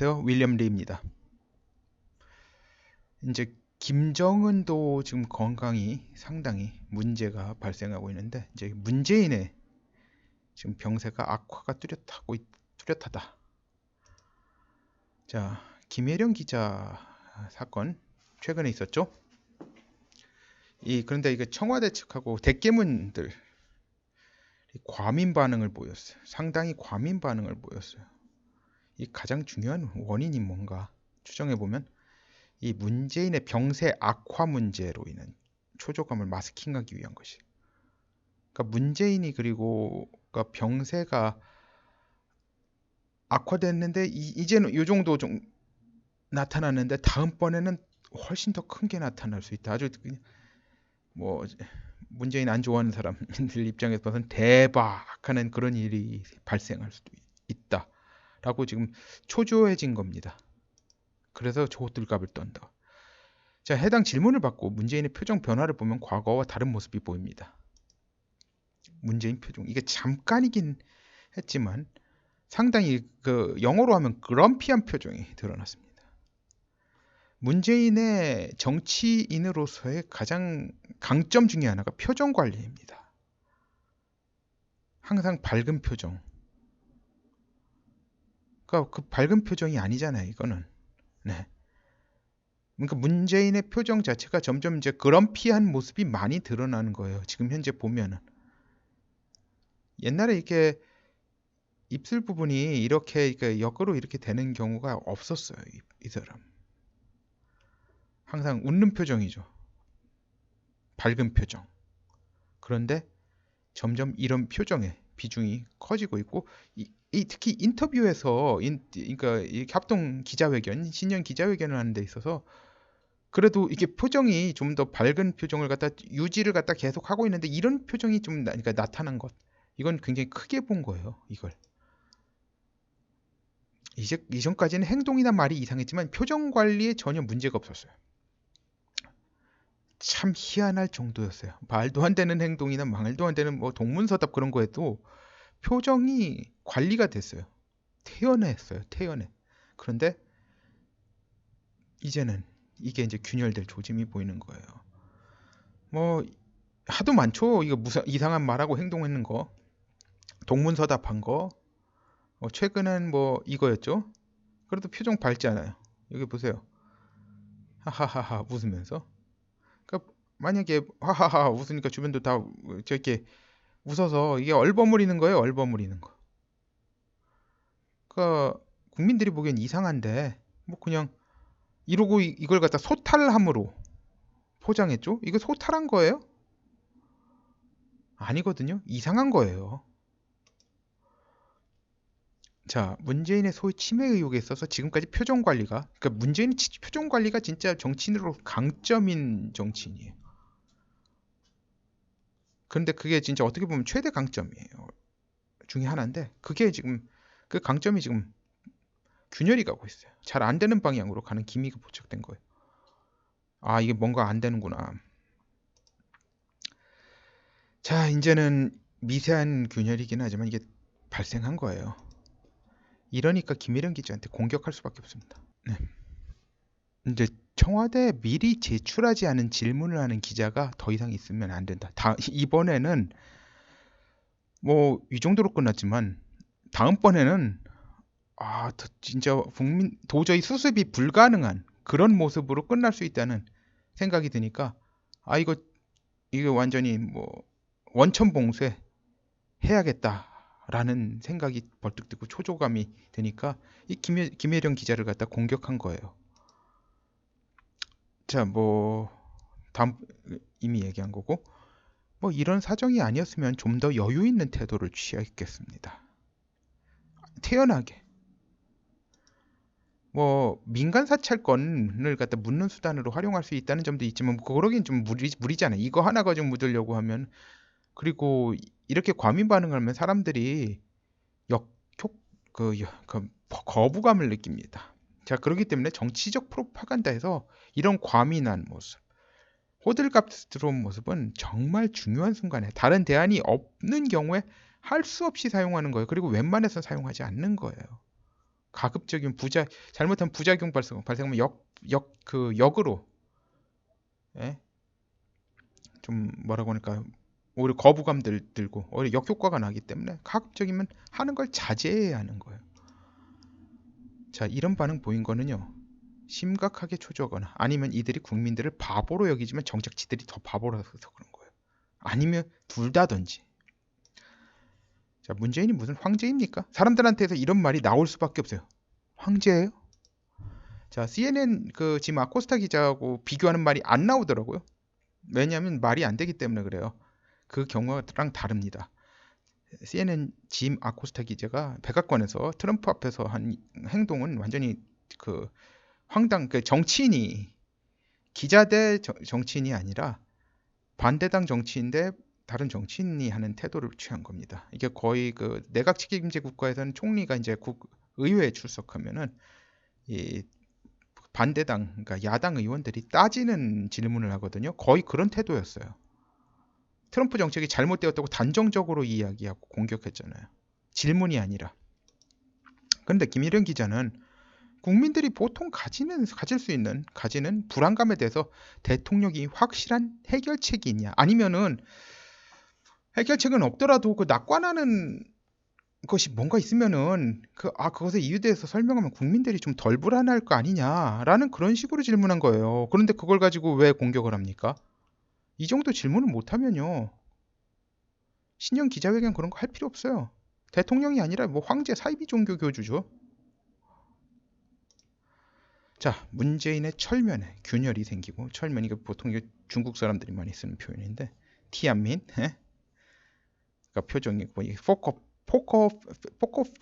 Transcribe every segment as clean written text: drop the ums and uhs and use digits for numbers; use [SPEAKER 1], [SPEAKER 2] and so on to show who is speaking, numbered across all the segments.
[SPEAKER 1] 안녕하세요. 윌리엄 리입니다. 이제 김정은도 지금 건강이 상당히 문제가 발생하고 있는데 이제 문재인의 지금 병세가 악화가 뚜렷하다. 자, 김혜령 기자 사건 최근에 있었죠. 그런데 이게 청와대 측하고 대깨문들 과민 반응을 보였어요. 상당히 과민 반응을 보였어요. 이 가장 중요한 원인이 뭔가 추정해 보면 이 문재인의 병세 악화 문제로 인한 초조감을 마스킹하기 위한 것이. 그러니까 문재인이 그러니까 병세가 악화됐는데 이제는 이 정도 좀 나타났는데 다음번에는 훨씬 더 큰 게 나타날 수 있다. 아주 뭐 문재인 안 좋아하는 사람들 입장에서 봐서는 대박 하는 그런 일이 발생할 수도 있다라고 지금 초조해진 겁니다. 그래서 호들갑을 떤다. 자, 해당 질문을 받고 문재인의 표정 변화를 보면 과거와 다른 모습이 보입니다. 문재인 표정, 이게 잠깐이긴 했지만 상당히 영어로 하면 그럼피한 표정이 드러났습니다. 문재인의 정치인으로서의 가장 강점 중에 하나가 표정 관리입니다. 항상 밝은 표정. 그러니까 그 밝은 표정이 아니잖아요, 이거는. 네. 그러니까 문재인의 표정 자체가 점점 이제 그럼피한 모습이 많이 드러나는 거예요. 지금 현재 보면은. 옛날에 이렇게 입술 부분이 이렇게 역으로 이렇게 되는 경우가 없었어요. 이 사람. 항상 웃는 표정이죠. 밝은 표정. 그런데 점점 이런 표정의 비중이 커지고 있고 특히 인터뷰에서 그러니까 합동 기자회견, 신년 기자회견을 하는 데 있어서 그래도 이게 표정이 좀 더 밝은 표정을 유지를 계속 하고 있는데 이런 표정이 좀 그러니까 나타난 것. 이건 굉장히 크게 본 거예요. 이걸. 이전까지는 행동이나 말이 이상했지만 표정 관리에 전혀 문제가 없었어요. 참 희한할 정도였어요. 말도 안 되는 행동이나 말도 안 되는 뭐 동문서답 그런 거에도 표정이 관리가 됐어요. 태연했어요. 태연해. 그런데 이제는 이게 이제 균열될 조짐이 보이는 거예요. 뭐 하도 많죠. 이거 이상한 말하고 행동하는 거, 동문서답한 거. 최근엔 뭐 이거였죠. 그래도 표정 밝지 않아요. 여기 보세요. 하하하하 웃으면서. 그러니까 만약에 하하하 웃으니까 주변도 다 저렇게 웃어서 이게 얼버무리는 거예요. 얼버무리는 거. 그러니까 국민들이 보기엔 이상한데 뭐 그냥 이러고 이걸 갖다 소탈함으로 포장했죠. 이거 소탈한 거예요? 아니거든요. 이상한 거예요. 자, 문재인의 소위 치매 의혹에 있어서 지금까지 표정 관리가, 그러니까 문재인의 표정 관리가 진짜 정치인으로 강점인 정치인이에요. 그런데 그게 진짜 어떻게 보면 최대 강점이에요. 중에 하나인데 그게 지금 그 강점이 지금 균열이 가고 있어요. 잘 안 되는 방향으로 가는 기미가 포착된 거예요. 아, 이게 뭔가 안 되는구나. 자, 이제는 미세한 균열이긴 하지만 이게 발생한 거예요. 이러니까 김일영 기자한테 공격할 수밖에 없습니다. 네. 이제 청와대에 미리 제출하지 않은 질문을 하는 기자가 더 이상 있으면 안 된다. 이번에는 뭐 이 정도로 끝났지만 다음번에는 진짜 도저히 수습이 불가능한 그런 모습으로 끝날 수 있다는 생각이 드니까 이거 완전히 뭐 원천봉쇄 해야겠다라는 생각이 벌떡 들고 초조감이 드니까 이 김혜령 기자를 갖다 공격한 거예요. 자, 뭐 다음 이미 얘기한 거고 뭐 이런 사정이 아니었으면 좀 더 여유 있는 태도를 취하겠습니다. 태연하게 뭐 민간 사찰권을 갖다 묻는 수단으로 활용할 수 있다는 점도 있지만 그러긴 좀 무리잖아요. 이거 하나 가지고 묻으려고 하면 그리고 이렇게 과민 반응하면 사람들이 거부감을 느낍니다. 자, 그렇기 때문에 정치적 프로파간다에서 이런 과민한 모습, 호들갑 들어온 모습은 정말 중요한 순간에 다른 대안이 없는 경우에 할 수 없이 사용하는 거예요. 그리고 웬만해서 사용하지 않는 거예요. 가급적이면 잘못하면 부작용 발생하면 역으로, 예? 좀 뭐라고 하니까 오히려 거부감 들고 오히려 역효과가 나기 때문에 가급적이면 하는 걸 자제해야 하는 거예요. 자, 이런 반응 보인 거는요, 심각하게 초조하거나 아니면 이들이 국민들을 바보로 여기지만 정작 지들이 더 바보라서 그런 거예요. 아니면 둘 다든지. 자, 문재인이 무슨 황제입니까? 사람들한테서 이런 말이 나올 수밖에 없어요. 황제예요? 자, CNN 지금 아코스타 기자하고 비교하는 말이 안 나오더라고요. 왜냐하면 말이 안 되기 때문에 그래요. 그 경우랑 다릅니다. CNN 짐 아코스타 기자가 백악관에서 트럼프 앞에서 한 행동은 완전히 정치인이, 기자 대 정치인이 아니라 반대당 정치인 대 다른 정치인이 하는 태도를 취한 겁니다. 이게 거의 내각 책임제 국가에서는 총리가 이제 의회에 출석하면은 이 반대당, 그러니까 야당 의원들이 따지는 질문을 하거든요. 거의 그런 태도였어요. 트럼프 정책이 잘못되었다고 단정적으로 이야기하고 공격했잖아요. 질문이 아니라. 그런데 김일현 기자는 국민들이 보통 가지는 불안감에 대해서 대통령이 확실한 해결책이 있냐, 아니면은 해결책은 없더라도 낙관하는 것이 뭔가 있으면은 그것에 이유에 대해서 설명하면 국민들이 좀 덜 불안할 거 아니냐라는 그런 식으로 질문한 거예요. 그런데 그걸 가지고 왜 공격을 합니까? 이 정도 질문을 못하면요, 신년 기자회견 그런 거 할 필요 없어요. 대통령이 아니라 뭐 황제 사이비 종교 교주죠. 자, 문재인의 철면에 균열이 생기고, 철면, 이거 보통 중국 사람들이 많이 쓰는 표현인데, 티안민, 그러니까 표정이 뭐 포커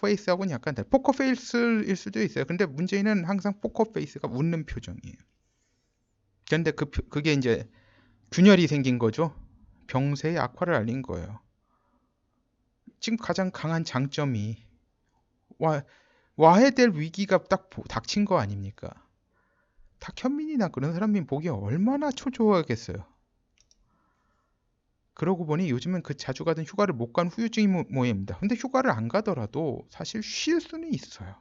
[SPEAKER 1] 페이스하고는 약간 다른, 포커 페이스일 수도 있어요. 근데 문재인은 항상 포커 페이스가 웃는 표정이에요. 그런데 그게 이제 균열이 생긴 거죠. 병세의 악화를 알린 거예요. 지금 가장 강한 장점이 와해될 위기가 딱 닥친 거 아닙니까? 탁현민이나 그런 사람이 보기에 얼마나 초조하겠어요. 그러고 보니 요즘은 자주 가던 휴가를 못 간 후유증이 모입니다. 근데 휴가를 안 가더라도 사실 쉴 수는 있어요.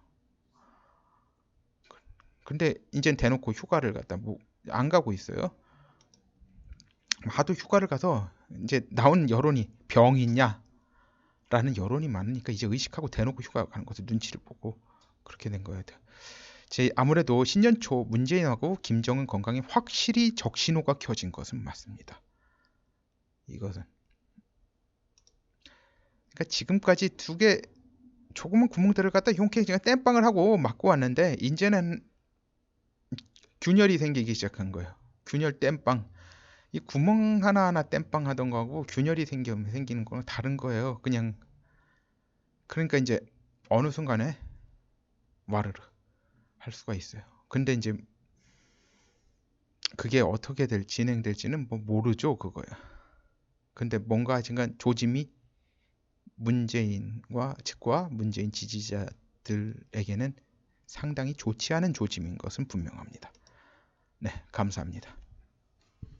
[SPEAKER 1] 근데 이젠 대놓고 휴가를 안 가고 있어요. 하도 휴가를 가서 이제 나온 여론이 병 있냐? 라는 여론이 많으니까 이제 의식하고 대놓고 휴가 가는 것을 눈치를 보고 그렇게 된 거예요. 아무래도 신년 초 문재인하고 김정은 건강에 확실히 적신호가 켜진 것은 맞습니다. 이것은. 그러니까 지금까지 조그만 구멍들을 갖다 용케 땜빵을 하고 막고 왔는데, 이제는 균열이 생기기 시작한 거예요. 균열 땜빵. 이 구멍 하나하나 땜빵 하던 거하고 균열이 생기는 거는 다른 거예요. 그러니까 이제 어느 순간에 와르르 할 수가 있어요. 근데 이제 그게 어떻게 진행될지는 뭐 모르죠, 그거야. 근데 뭔가 하여간 조짐이 문재인과 측과 문재인 지지자들에게는 상당히 좋지 않은 조짐인 것은 분명합니다. 네, 감사합니다.